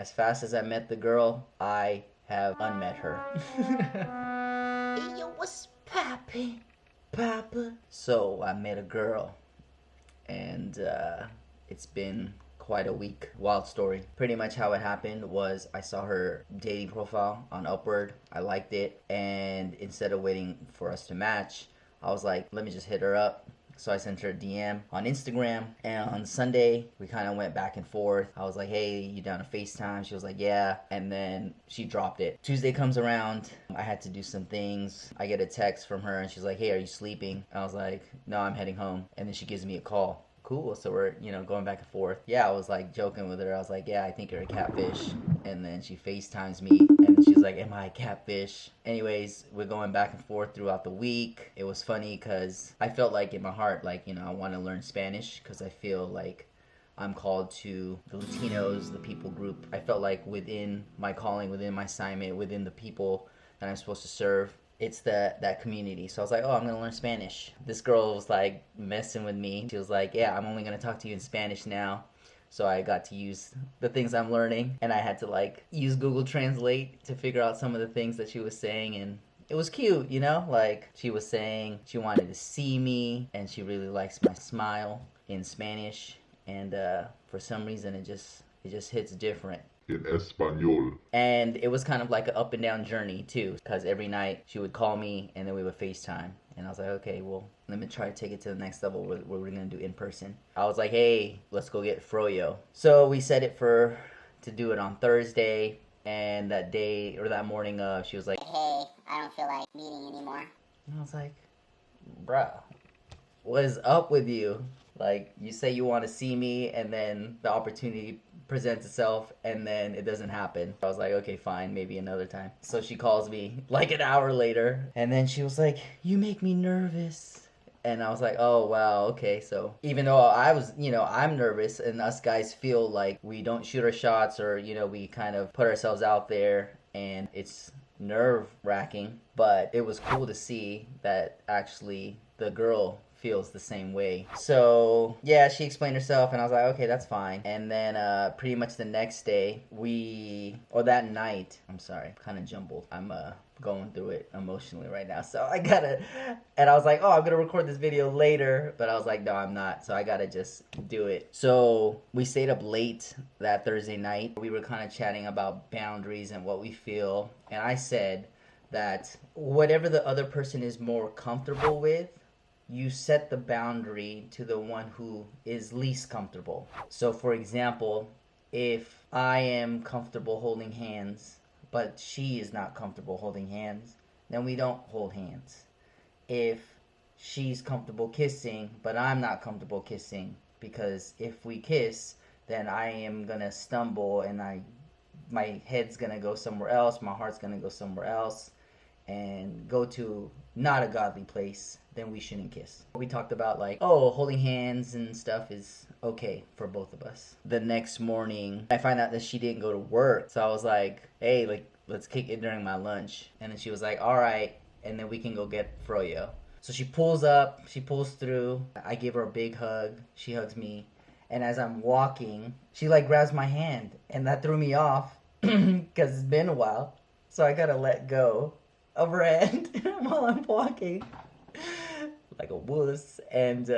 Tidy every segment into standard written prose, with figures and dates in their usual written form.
As fast as I met the girl, I have unmet her. Hey, yo, what's poppin', Papa? So I met a girl, and it's been quite a week. Wild story. Pretty much how it happened was I saw her dating profile on Upward. I liked it, and instead of waiting for us to match, I was like, let me just hit her up. So I sent her a DM on Instagram, and on Sunday we kind of went back and forth. I was like, hey, you down to FaceTime? She was like, yeah. And then she dropped it. Tuesday comes around, I had to do some things. I get a text from her and she's like, hey, are you sleeping? I was like, no, I'm heading home. And then she gives me a call. Cool. So we're, going back and forth. Yeah, I was like joking with her. I was like, yeah, I think you're a catfish. And then she FaceTimes me and she's like, am I a catfish? Anyways, we're going back and forth throughout the week. It was funny because I felt like in my heart, like, I want to learn Spanish because I feel like I'm called to the Latinos, the people group. I felt like within my calling, within my assignment, within the people that I'm supposed to serve, it's that community. So I was like, oh, I'm gonna learn Spanish. This girl was like messing with me. She was like, yeah, I'm only gonna talk to you in Spanish now. So I got to use the things I'm learning, and I had to like use Google Translate to figure out some of the things that she was saying, and it was cute, like she was saying she wanted to see me and she really likes my smile in Spanish, and for some reason it just hits different. En español. And it was kind of like an up and down journey too, because every night she would call me and then we would FaceTime. And I was like, okay, well, let me try to take it to the next level where we're gonna do in person. I was like, hey, let's go get froyo. So we set it to do it on Thursday, and that day or that morning, she was like, hey, I don't feel like meeting anymore. and I was like, bruh, what is up with you? Like, you say you want to see me, and then the opportunity presents itself, and then it doesn't happen. I was like, okay, fine, maybe another time. So she calls me like an hour later, and then she was like, you make me nervous. And I was like, oh, wow, okay. So even though I was, I'm nervous, and us guys feel like we don't shoot our shots, or, we kind of put ourselves out there, and it's nerve wracking, but it was cool to see that actually the girl feels the same way. So yeah, she explained herself, and I was like, okay, that's fine. And then pretty much the next day, that night, I'm sorry, kind of jumbled. I'm going through it emotionally right now, so and I was like, oh, I'm gonna record this video later, but I was like, no, I'm not, so I gotta just do it. So we stayed up late that Thursday night. We were kind of chatting about boundaries and what we feel, and I said that whatever the other person is more comfortable with, you set the boundary to the one who is least comfortable. So for example, if I am comfortable holding hands, but she is not comfortable holding hands, then we don't hold hands. If she's comfortable kissing, but I'm not comfortable kissing, because if we kiss, then I am gonna stumble, and my head's gonna go somewhere else, my heart's gonna go somewhere else, and go to not a godly place, then we shouldn't kiss. We talked about like, oh, holding hands and stuff is okay for both of us. The next morning, I find out that she didn't go to work. So I was like, hey, like, let's kick it during my lunch. And then she was like, all right, and then we can go get froyo. So she pulls up, she pulls through. I give her a big hug. She hugs me. And as I'm walking, she like grabs my hand. And that threw me off because it's been a while. So I gotta let go of her hand while I'm walking like a wuss, and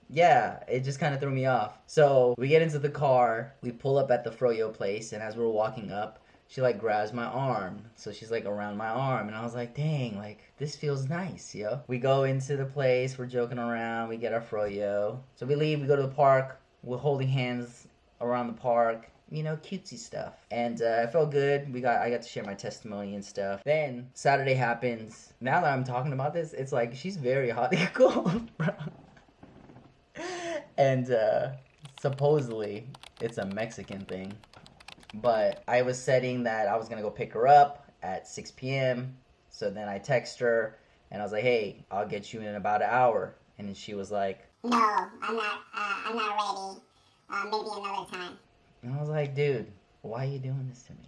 yeah, it just kind of threw me off. So we get into the car, we pull up at the froyo place, and as we're walking up, she like grabs my arm, so she's like around my arm, and I was like, dang, like this feels nice, yo. We go into the place, we're joking around, we get our froyo, so we leave, we go to the park, we're holding hands around the park, cutesy stuff. And I felt good. I got to share my testimony and stuff. Then Saturday happens. Now that I'm talking about this, it's like she's very hot and cold, bro. And supposedly it's a Mexican thing. But I was setting that I was gonna go pick her up at 6 p.m. So then I text her and I was like, hey, I'll get you in about an hour. And then she was like, no, I'm not ready. Maybe another time. And I was like, dude, why are you doing this to me?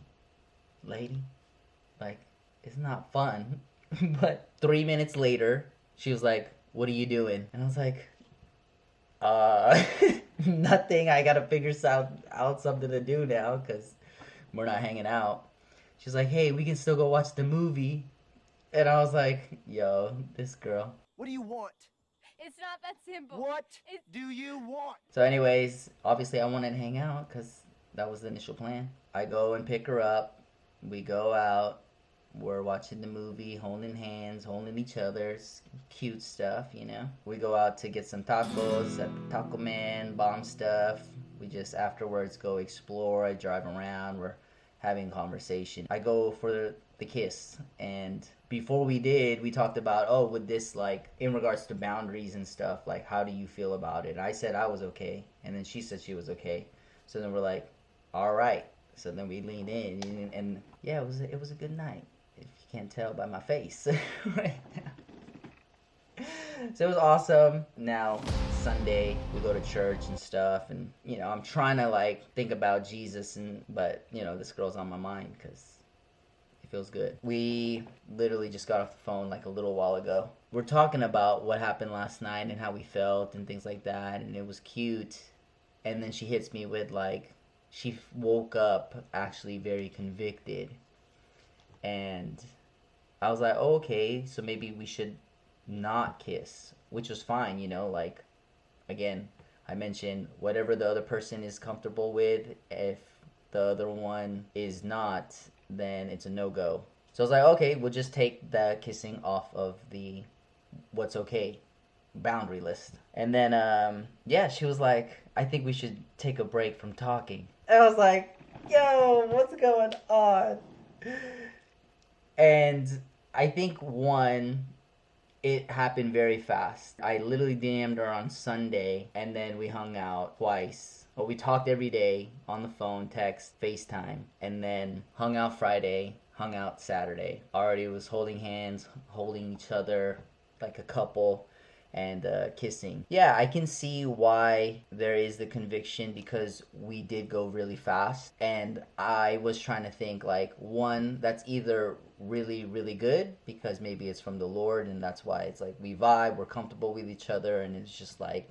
Lady? Like, it's not fun. But 3 minutes later, she was like, what are you doing? And I was like, nothing. I gotta figure out something to do now, because we're not hanging out. She's like, hey, we can still go watch the movie. And I was like, yo, this girl. What do you want? It's not that simple. What do you want? So anyways, obviously I wanted to hang out because that was the initial plan. I go and pick her up. We go out. We're watching the movie, holding hands, holding each other's cute stuff, you know. We go out to get some tacos at Taco Man, bomb stuff. We just afterwards go explore. I drive around. We're having conversation. I go for the kiss, and before we did, we talked about, oh, with this, like, in regards to boundaries and stuff, like, how do you feel about it? I said I was okay, and then she said she was okay. So then we're like, all right. So then we leaned in, and yeah, it was a good night, if you can't tell by my face right now. So it was awesome. Now Sunday we go to church and stuff, and you know, I'm trying to like think about Jesus, but you know, this girl's on my mind because it feels good. We literally just got off the phone like a little while ago. We're talking about what happened last night and how we felt and things like that, and it was cute. And then she hits me with like, she woke up actually very convicted, and I was like, oh, okay, so maybe we should not kiss, which was fine, you know, like, again, I mentioned whatever the other person is comfortable with. If the other one is not, then it's a no-go. So I was like, okay, we'll just take the kissing off of the what's okay boundary list. And then yeah, she was like, I think we should take a break from talking. And I was like, yo, what's going on? And I think one, it happened very fast. I literally DM'd her on Sunday, and then we hung out twice. Well, we talked every day on the phone, text, FaceTime, and then hung out Friday, hung out Saturday. Already was holding hands, holding each other like a couple, and kissing. Yeah, I can see why there is the conviction, because we did go really fast, and I was trying to think like, one, that's either really, really good because maybe it's from the Lord, and that's why it's like we vibe, we're comfortable with each other, and it's just like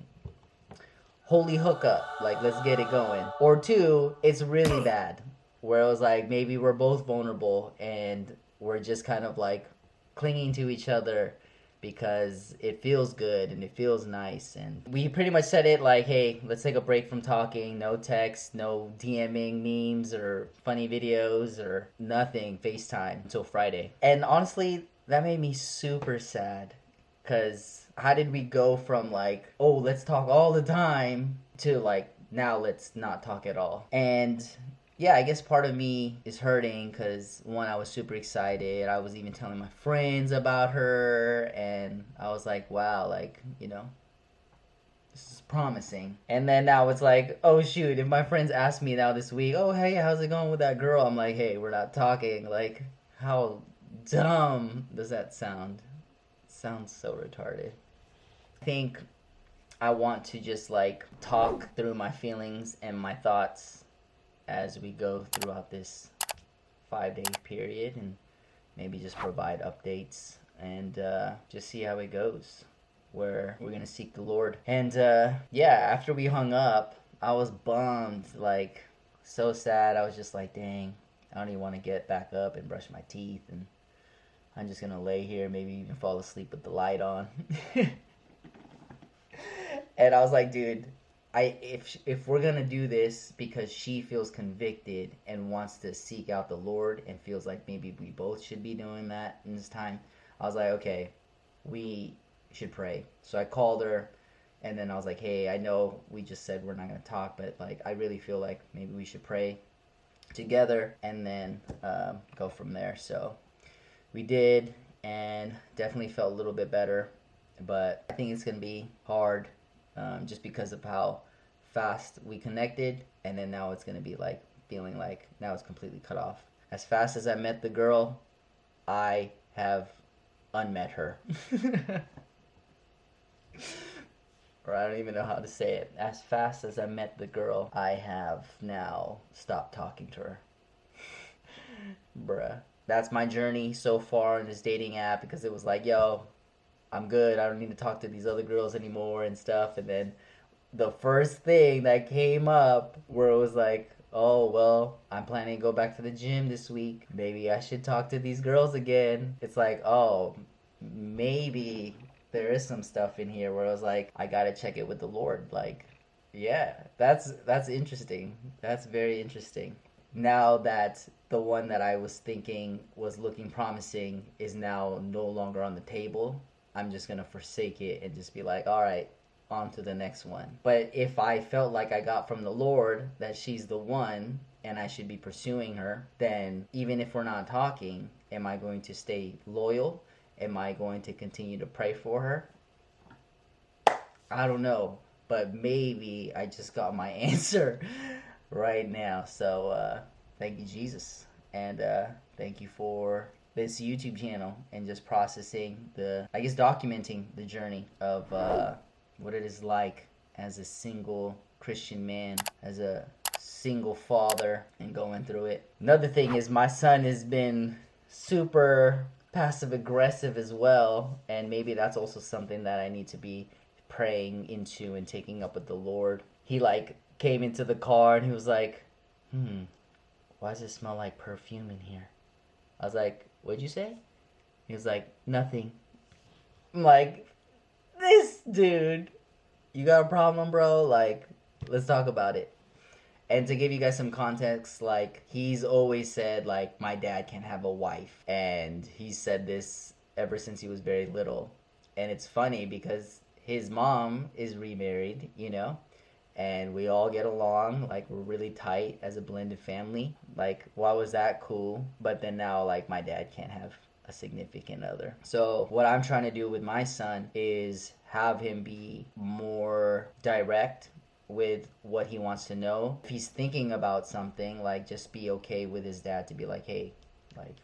holy hookup, like let's get it going. Or two, it's really bad, where it was like maybe we're both vulnerable and we're just kind of like clinging to each other because it feels good and it feels nice. And we pretty much said it like, hey, let's take a break from talking. No text, no DMing memes or funny videos or nothing, FaceTime, until Friday. And honestly, that made me super sad, because how did we go from like, oh, let's talk all the time, to like, now let's not talk at all? And yeah, I guess part of me is hurting because, one, I was super excited. I was even telling my friends about her, and I was like, wow, like, you know, this is promising. And then now it's like, oh shoot, if my friends ask me now this week, oh hey, how's it going with that girl? I'm like, hey, we're not talking. Like, how dumb does that sound? It sounds so retarded. I think I want to just like talk through my feelings and my thoughts as we go throughout this 5-day period, and maybe just provide updates and just see how it goes, where we're gonna seek the Lord. And yeah, after we hung up, I was bummed, like so sad. I was just like, dang, I don't even want to get back up and brush my teeth, and I'm just gonna lay here, maybe even fall asleep with the light on. And I was like, dude, if we're gonna do this because she feels convicted and wants to seek out the Lord and feels like maybe we both should be doing that in this time, I was like, okay, we should pray. So I called her, and then I was like, hey, I know we just said we're not gonna talk, but like I really feel like maybe we should pray together and then go from there. So we did, and definitely felt a little bit better, but I think it's gonna be hard. Just because of how fast we connected, and then now it's going to be like feeling like now it's completely cut off. As fast as I met the girl, I have unmet her. Or I don't even know how to say it. As fast as I met the girl, I have now stopped talking to her. Bruh. That's my journey so far in this dating app, because it was like, yo, I'm good, I don't need to talk to these other girls anymore and stuff. And then the first thing that came up where it was like, oh, well, I'm planning to go back to the gym this week. Maybe I should talk to these girls again. It's like, oh, maybe there is some stuff in here where I was like, I gotta check it with the Lord. Like, yeah, that's interesting. That's very interesting. Now that the one that I was thinking was looking promising is now no longer on the table, I'm just gonna forsake it and just be like, all right, on to the next one. But if I felt like I got from the Lord that she's the one and I should be pursuing her, then even if we're not talking, am I going to stay loyal? Am I going to continue to pray for her? I don't know, but maybe I just got my answer right now. So thank you, Jesus, and thank you for this YouTube channel and just processing documenting the journey of what it is like as a single Christian man, as a single father, and going through it. Another thing is my son has been super passive aggressive as well, and maybe that's also something that I need to be praying into and taking up with the Lord. He like came into the car and he was like, why does it smell like perfume in here? I was like, what'd you say? He was like, nothing. I'm like, this dude, you got a problem, bro? Like, let's talk about it. And to give you guys some context, like, he's always said, like, my dad can't have a wife. And he's said this ever since he was very little. And it's funny because his mom is remarried, you know? And we all get along, like, we're really tight as a blended family. Like, why was that cool? But then now, like, my dad can't have a significant other. So what I'm trying to do with my son is have him be more direct with what he wants to know. If he's thinking about something, like, just be okay with his dad to be like, hey, like,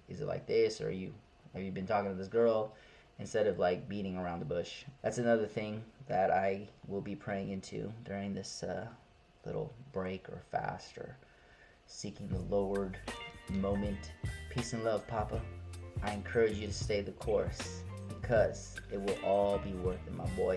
is it like this? Or have you been talking to this girl? Instead of like beating around the bush. That's another thing that I will be praying into during this little break or fast or seeking the Lord moment. Peace and love, Papa. I encourage you to stay the course because it will all be worth it, my boy.